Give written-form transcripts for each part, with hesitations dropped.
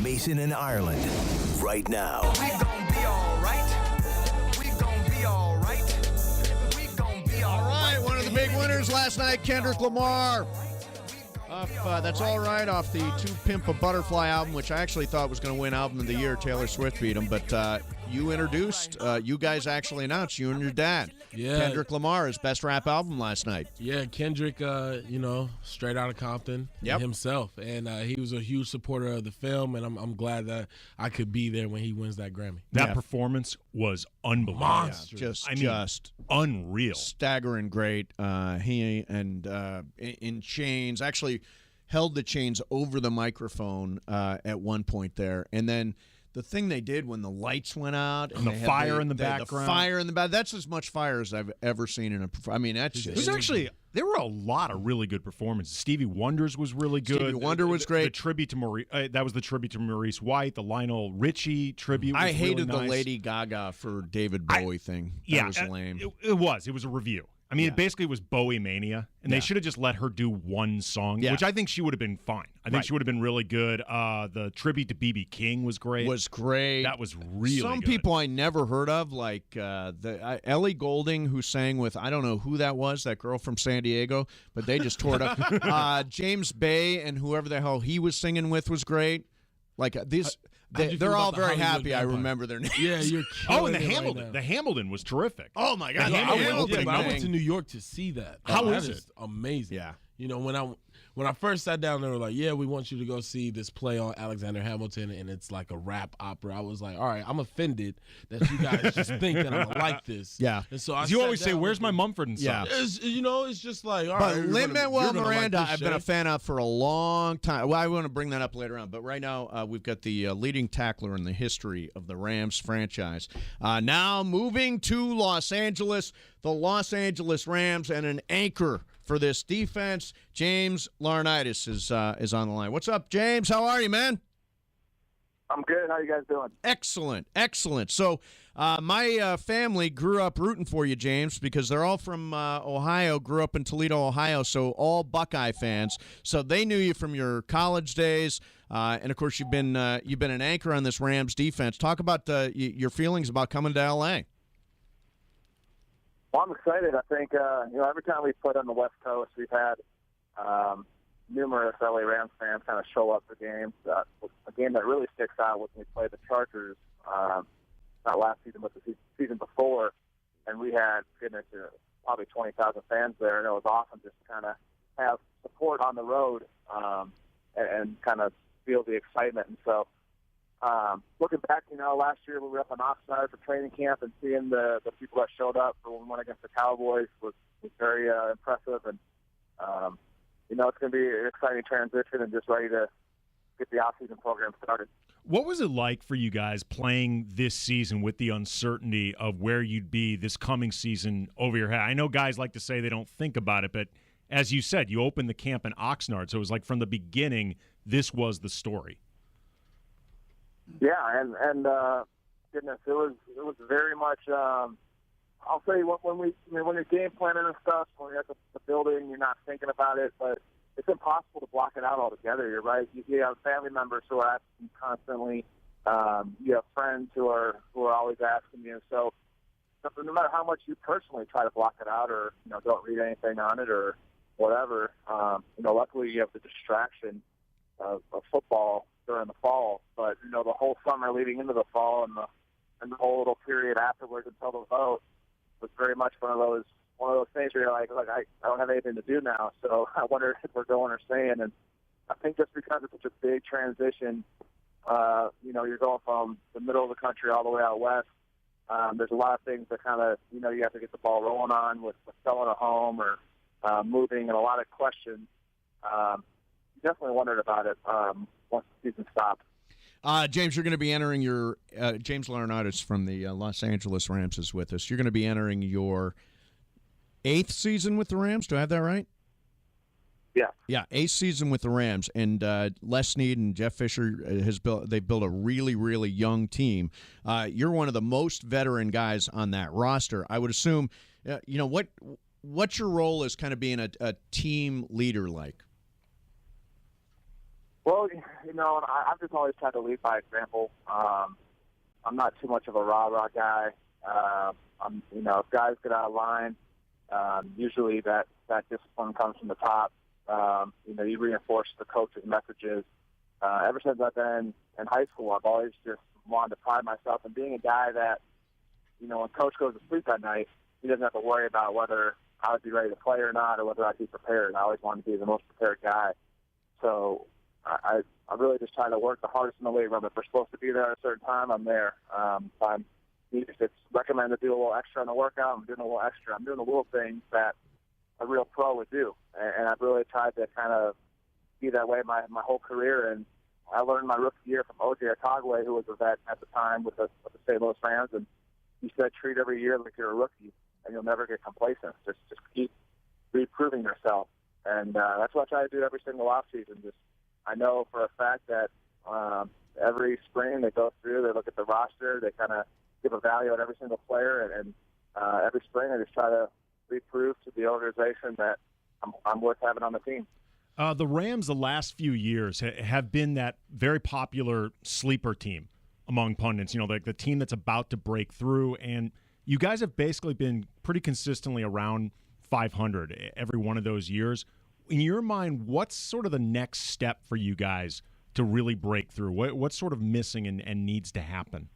Mason and Ireland right now. We gon' be all right. We gon' be all right. We gon' be all right. One of the big winners last night, Kendrick Lamar. That's All Right off the To Pimp a Butterfly album, which I actually thought was going to win Album of the Year. Taylor Swift beat him, but you introduced, you guys actually announced, you and your dad, Kendrick Lamar, his best rap album last night. Yeah, Kendrick, straight out of Compton himself. And he was a huge supporter of the film, and I'm glad that I could be there when he wins that Grammy. That performance was unbelievable. Monstrous. Just unreal. Staggering great. He and in chains, actually held the chains over the microphone at one point there. And then the thing they did when the lights went out and the fire in the background. The fire in the back. That's as much fire as I've ever seen in a performance. I mean, that's just. It was actually, there were a lot of really good performances. Stevie Wonder's was really good. Stevie Wonder was great. The tribute to Maurice, that was the tribute to Maurice White. The Lionel Richie tribute was I hated really nice. the Lady Gaga for David Bowie thing. That was lame. It was. It was a review. I mean, it basically was Bowie Mania, and they should have just let her do one song, which I think she would have been fine. I think she would have been really good. The tribute to B.B. King was great. That was really Some good. people I never heard of, like Ellie Goulding, who sang with, I don't know who that was, that girl from San Diego, but they just tore it up. James Bay and whoever the hell he was singing with was great. Like these, they're all very happy. I remember their names. Yeah, you're and the Hamilton. The Hamilton was terrific. Oh my God, I went to New York to see that. How is it? Amazing. Yeah. You know, when I first sat down, they were like, "Yeah, we want you to go see this play on Alexander Hamilton, and it's like a rap opera." I was like, "All right, I'm offended that you guys just think that I'm gonna like this." Yeah. And so you always say, "Where's my Mumford and Sons?" It's just like, all but right. Lin-Manuel Miranda, I've been a fan of for a long time. Well, I want to bring that up later on, but right now we've got the leading tackler in the history of the Rams franchise. Now moving to Los Angeles, the Los Angeles Rams, and an anchor for this defense, James Laurinaitis is on the line. What's up, James? How are you, man? I'm good. How you guys doing? Excellent, excellent. So my family grew up rooting for you, James, because they're all from Ohio, grew up in Toledo, Ohio, so all Buckeye fans. So they knew you from your college days, and, of course, you've been an anchor on this Rams defense. Talk about your feelings about coming to L.A. Well, I'm excited. I think, every time we put on the West Coast, we've had numerous LA Rams fans kind of show up for games. A game that really sticks out was when we played the Chargers, not last season, but the season before, and we had, probably 20,000 fans there, and it was awesome just to kind of have support on the road and kind of feel the excitement. And so, looking back, last year we were up in Oxnard for training camp, and seeing the people that showed up for when we went against the Cowboys was very impressive. And, it's going to be an exciting transition and just ready to get the off-season program started. What was it like for you guys playing this season with the uncertainty of where you'd be this coming season over your head? I know guys like to say they don't think about it, but as you said, you opened the camp in Oxnard, so it was like from the beginning, this was the story. Yeah, and goodness, it was very much. I'll say when you're game planning and stuff, when you're at the building, you're not thinking about it, but it's impossible to block it out altogether. You're right. You have family members who are asking you constantly. You have friends who are always asking you. So no matter how much you personally try to block it out, or don't read anything on it, or whatever, luckily you have the distraction of football during the fall, but the whole summer leading into the fall and the whole little period afterwards until the vote was very much one of those things where you're like, look, I don't have anything to do now, so I wonder if we're going or staying. And I think just because it's such a big transition, you're going from the middle of the country all the way out west. There's a lot of things that kind of you have to get the ball rolling on with selling a home or moving, and a lot of questions. Definitely wondered about it once the season stopped. James, you're going to be entering your James Laurinatis from the Los Angeles Rams is with us. You're going to be entering your 8th season with the Rams. Do I have that right? Yeah. Yeah, 8th season with the Rams, and Les Snead and Jeff Fisher they've built a really, really young team. You're one of the most veteran guys on that roster. I would assume, what's your role as kind of being a team leader like? Well, I've just always tried to lead by example. I'm not too much of a rah-rah guy. If guys get out of line, usually that discipline comes from the top. You reinforce the coach's messages. Ever since I've been in high school, I've always just wanted to pride myself in being a guy that, when coach goes to sleep at night, he doesn't have to worry about whether I would be ready to play or not, or whether I'd be prepared. I always wanted to be the most prepared guy. So I really just try to work the hardest in the weight room. If we're supposed to be there at a certain time, I'm there. If it's recommended to do a little extra on the workout, I'm doing a little extra. I'm doing the little things that a real pro would do. And I've really tried to kind of be that way my whole career. And I learned my rookie year from O.J. Otagwe, who was a vet at the time with the St. Louis Rams. And he said, treat every year like you're a rookie, and you'll never get complacent. Just keep reproving yourself. And that's what I try to do every single offseason. I know for a fact that every spring they go through, they look at the roster, they kind of give a value on every single player, and every spring I just try to reprove to the organization that I'm worth having on the team. The Rams the last few years have been that very popular sleeper team among pundits, like the team that's about to break through, and you guys have basically been pretty consistently around 500 every one of those years. In your mind, what's sort of the next step for you guys to really break through? What's sort of missing and needs to happen?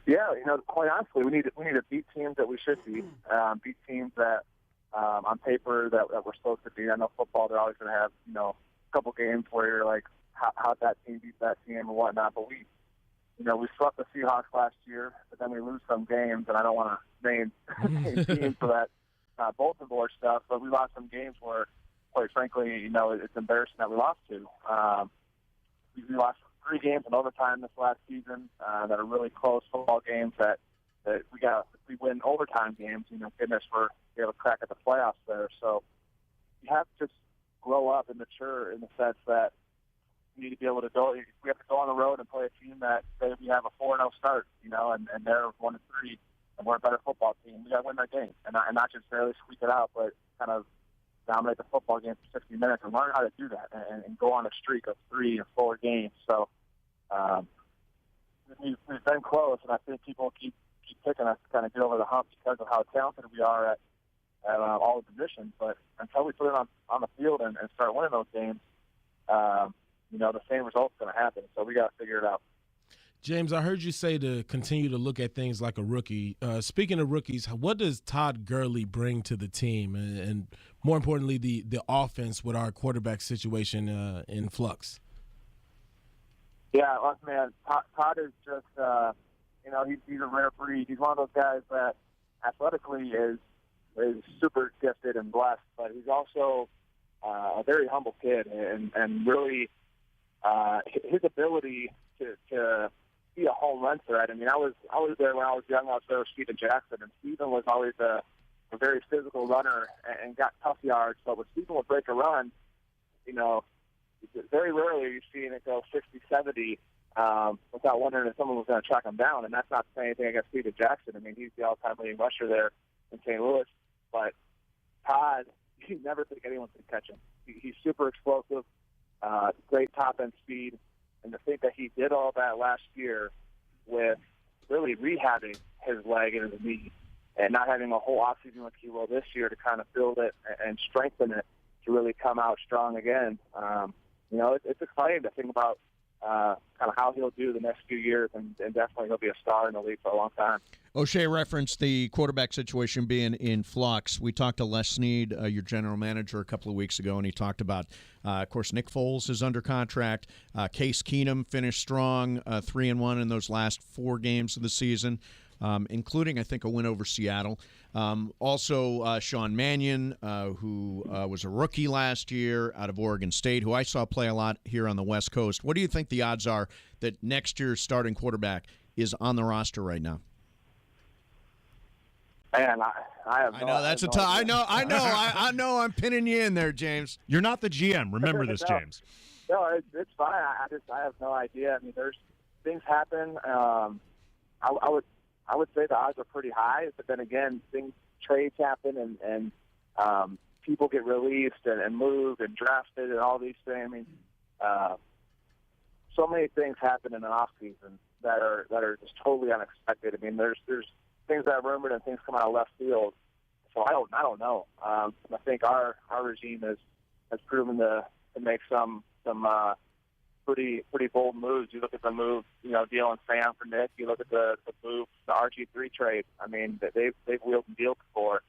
Yeah, quite honestly, we need to beat teams that we should beat, beat teams that on paper that we're supposed to beat. I know football, they're always going to have, a couple games where you're like, how'd that team beat that team and whatnot, but we swept the Seahawks last year, but then we lose some games, and I don't want to name teams for that bulletin board stuff, but we lost some games where, quite frankly, it's embarrassing that we lost to. We lost 3 games in overtime this last season that are really close football games that we win overtime games. Goodness, we have a crack at the playoffs there. So you have to just grow up and mature in the sense that we need to be able to go. We have to go on the road and play a team that say we have a 4-0 start, and they're 1-3, and we're a better football team. We got to win that game, and not just barely squeak it out, but kind of dominate the football game for 60 minutes and learn how to do that and go on a streak of 3 or 4 games. So we've been close, and I think people keep picking us to kind of get over the hump because of how talented we are at all the positions. But until we put it on the field and start winning those games, the same result's going to happen. So we got to figure it out. James, I heard you say to continue to look at things like a rookie. Speaking of rookies, what does Todd Gurley bring to the team, and more importantly, the offense with our quarterback situation in flux? Yeah, man, Todd is just, he's a rare breed. He's one of those guys that athletically is super gifted and blessed, but he's also a very humble kid, and really his ability to be a home run threat. I mean, I was there when I was young. I was there with Steven Jackson, and Steven was always a very physical runner and got tough yards. But when Steven would break a run, very rarely you see it go 60, 70 without wondering if someone was going to track him down. And that's not saying anything against Steven Jackson. I mean, he's the all-time leading rusher there in St. Louis. But Todd, you never think anyone can catch him. He's super explosive, great top-end speed. And to think that he did all that last year with really rehabbing his leg and his knee and not having a whole offseason like he will this year to kind of build it and strengthen it to really come out strong again. It's exciting to think about kind of how he'll do the next few years, and definitely he'll be a star in the league for a long time. O'Shea referenced the quarterback situation being in flux. We talked to Les Snead, your general manager, a couple of weeks ago, and he talked about, of course, Nick Foles is under contract. Case Keenum finished strong, 3-1 in those last 4 games of the season, including, I think, a win over Seattle. Also, Sean Mannion, who was a rookie last year out of Oregon State, who I saw play a lot here on the West Coast. What do you think the odds are that next year's starting quarterback is on the roster right now? Man, I have. I know that's a tough. I know. I'm pinning you in there, James. You're not the GM. Remember this, James. No, it's fine. I have no idea. I mean, there's things happen. I would say the odds are pretty high, but then again, trades happen and people get released and moved and drafted and all these things. I mean, so many things happen in an off season that are just totally unexpected. I mean, there's things that are rumored and things come out of left field. So I don't know. I think our regime has proven to make some pretty bold moves. You look at the move, dealing Sam for Nick. You look at the move, the RG3 trade. I mean, they've wheeled and dealed before,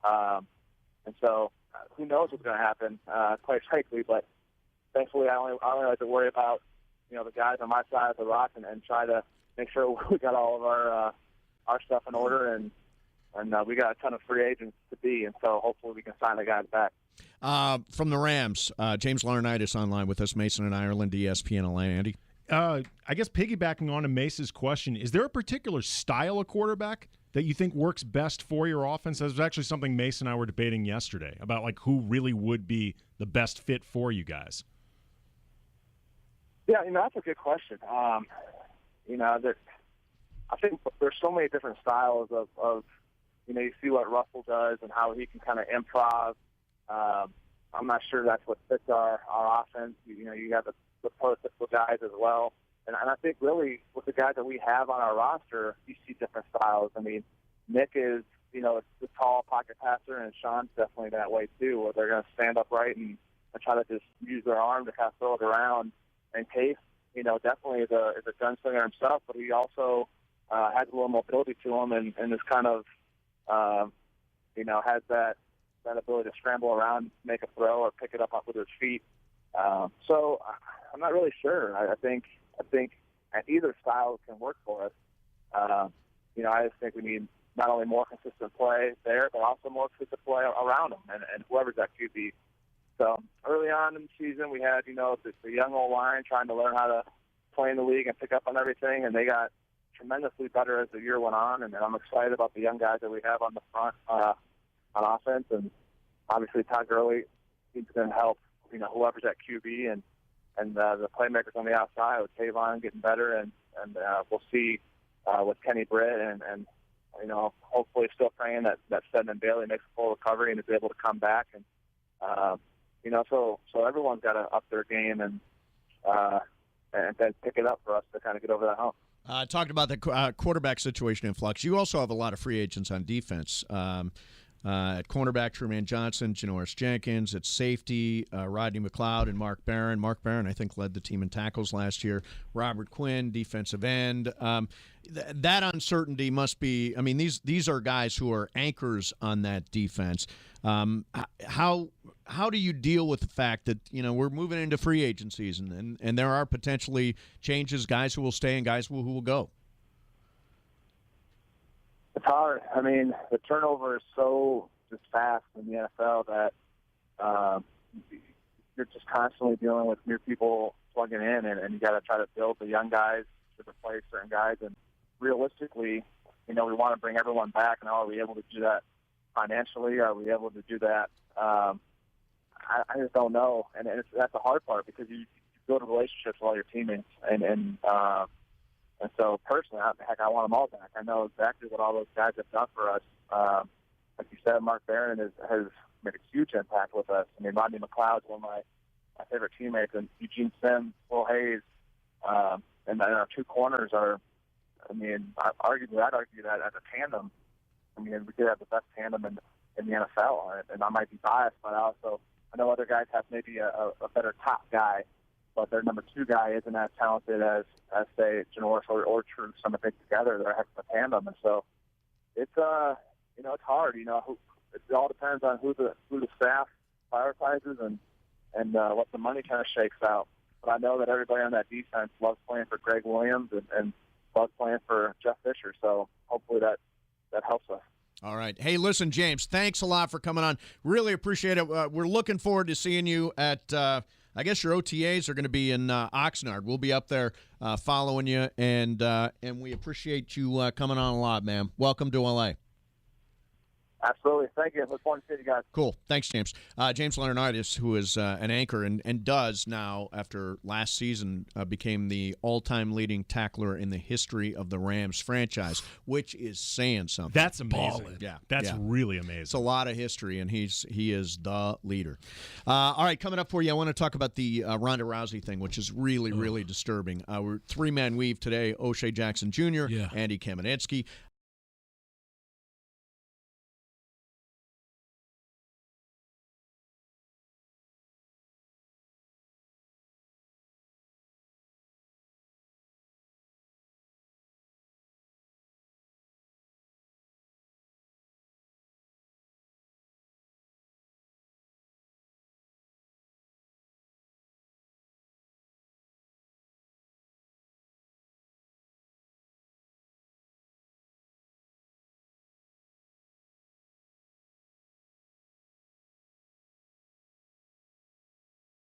and so who knows what's going to happen? Quite frankly, but thankfully, I only like to worry about the guys on my side of the rock and try to make sure we got all of our stuff in order and we got a ton of free agents to be, and so hopefully we can sign the guys back. From the Rams, James Laurinaitis online with us, Mason in Ireland, ESPN LA. Andy? I guess piggybacking on to Mace's question, is there a particular style of quarterback that you think works best for your offense? That was actually something Mason and I were debating yesterday about who really would be the best fit for you guys. Yeah, that's a good question. I think there's so many different styles of you see what Russell does and how he can kind of improv. I'm not sure that's what fits our offense. You have the prototypical guys as well. And I think really with the guys that we have on our roster, you see different styles. I mean, Nick is, the tall pocket passer, and Sean's definitely that way too, where they're going to stand upright and try to just use their arm to kind of throw it around. And Case, definitely is a gunslinger himself, but he also has a little mobility to him and is kind of, has that ability to scramble around, make a throw, or pick it up with his feet. So I'm not really sure. I think either style can work for us. I just think we need not only more consistent play there, but also more consistent play around them and whoever's that QB. So early on in the season, we had, the young old line trying to learn how to play in the league and pick up on everything, and they got tremendously better as the year went on. And I'm excited about the young guys that we have on the front on offense, and obviously Todd Gurley is going to help, whoever's at QB and the playmakers on the outside with Tavon getting better, and we'll see with Kenny Britt and hopefully still praying that Stedman Bailey makes a full recovery and is able to come back and. So everyone's got to up their game and then pick it up for us to kind of get over that hump. Talked about the quarterback situation in flux. You also have a lot of free agents on defense. At cornerback, Truman Johnson, Janoris Jenkins. At safety, Rodney McLeod and Mark Barron. Mark Barron, I think, led the team in tackles last year. Robert Quinn, defensive end. That uncertainty must be – I mean, these are guys who are anchors on that defense. How do you deal with the fact that, we're moving into free agent season and there are potentially changes, guys who will stay and guys who will go? It's hard. I mean, the turnover is so just fast in the NFL that you're just constantly dealing with new people plugging in, and you got to try to build the young guys to replace certain guys. And realistically, we want to bring everyone back. And are we able to do that financially? Are we able to do that? I just don't know. And that's the hard part because you build relationships with all your teammates. And so personally, I want them all back. I know exactly what all those guys have done for us. Like you said, Mark Barron has made a huge impact with us. I mean, Rodney McLeod's one of my favorite teammates, and Eugene Sims, Will Hayes, and our two corners are, I'd argue that as a tandem. We could have the best tandem in the NFL, and I might be biased, but I know other guys have maybe a better top guy, but their number two guy isn't as talented as say, Janoris or True. Some of them together, they're a tandem, and so it's it's hard. It all depends on who the staff prioritizes and what the money kind of shakes out. But I know that everybody on that defense loves playing for Greg Williams and loves playing for Jeff Fisher. So hopefully that helps us. All right. Hey, listen, James, thanks a lot for coming on. Really appreciate it. We're looking forward to seeing you at, I guess your OTAs are going to be in Oxnard. We'll be up there following you, and we appreciate you coming on a lot, man. Welcome to LA. Absolutely. Thank you. Look forward to seeing you guys. Cool. Thanks, James. James Laurinaitis, who is an anchor and does now, after last season, became the all-time leading tackler in the history of the Rams franchise, which is saying something. That's amazing. Ballin'. Yeah. That's really amazing. It's a lot of history, and he is the leader. All right, coming up for you, I want to talk about the Ronda Rousey thing, which is really, really disturbing. We're three-man weave today. O'Shea Jackson Jr., Yeah. Andy Kamenetsky.